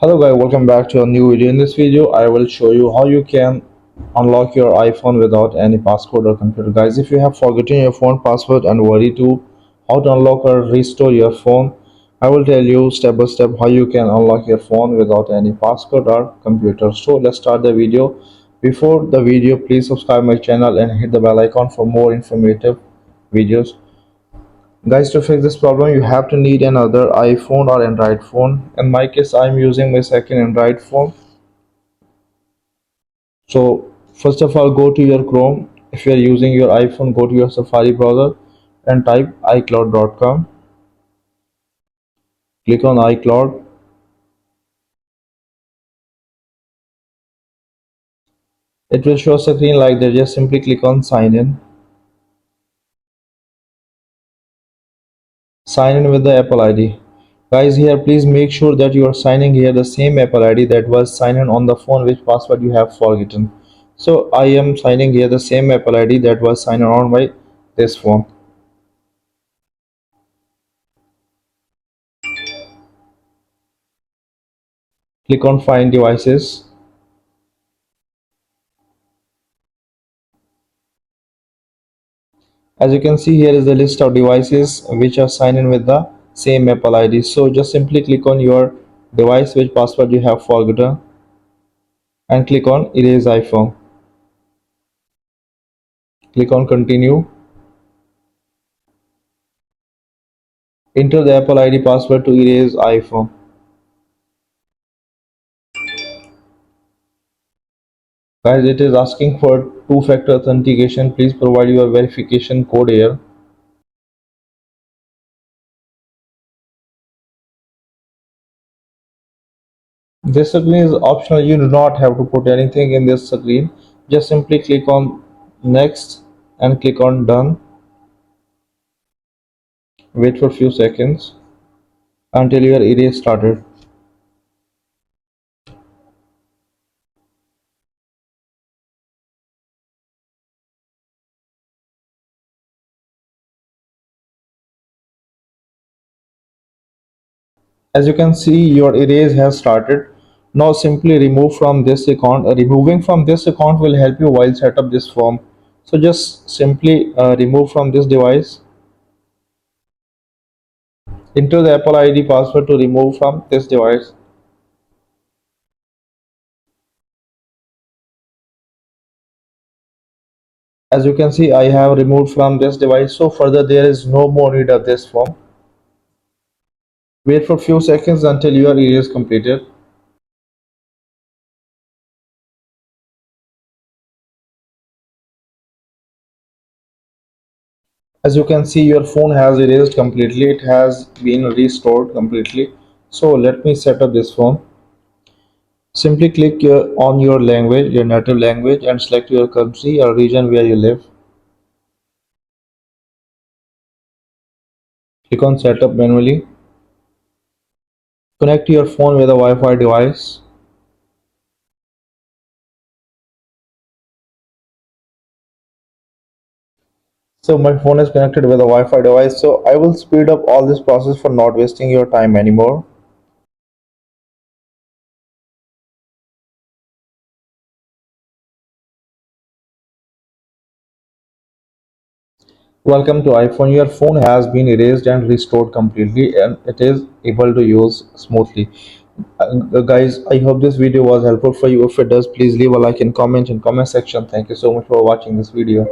Hello guys, welcome back to a new video. In this video, I will show you how you can unlock your iPhone without any passcode or computer. Guys, if you have forgotten your phone password and worry to how to unlock or restore your phone, I will tell you step by step how you can unlock your phone without any passcode or computer. So let's start the video. Before the video, please subscribe my channel and hit the bell icon for more informative videos. Guys, to fix this problem, you have to need another iPhone or Android phone. In my case, I'm using my second Android phone. So first of all, go to your Chrome. If you are using your iPhone, go to your Safari browser and type icloud.com. Click on iCloud. It will show a screen like that. Just simply click on sign in. Sign in with the Apple ID. Guys, here please make sure that you are signing here the same Apple ID that was signed in on the phone which password you have forgotten. So I am signing here the same Apple ID that was signed on my this phone. Click on find devices. As you can see, here is the list of devices which are signed in with the same Apple ID. So just simply click on your device which password you have forgotten and click on erase iPhone. Click on continue. Enter the Apple ID password to erase iPhone. Guys, it is asking for two-factor authentication. Please provide your verification code here. This screen is optional. You do not have to put anything in this screen. Just simply click on next and click on done. Wait for a few seconds until your erase started. As you can see, your erase has started. Now simply remove from this account. Removing from this account will help you while set up this form. So just simply remove from this device. Enter the Apple ID password to remove from this device. As you can see, I have removed from this device. So further there is no more need of this form. Wait for a few seconds until your erase is completed. As you can see, your phone has erased completely. It has been restored completely. So let me set up this phone. Simply click on your language, your native language, and select your country or region where you live. Click on setup manually. Connect your phone with a Wi-Fi device. So my phone is connected with a Wi-Fi device. So I will speed up all this process for not wasting your time anymore. Welcome to iPhone. Your phone has been erased and restored completely and it is able to use smoothly. Guys, I hope this video was helpful for you. If it does, please leave a like and comment in comment section. Thank you so much for watching this video.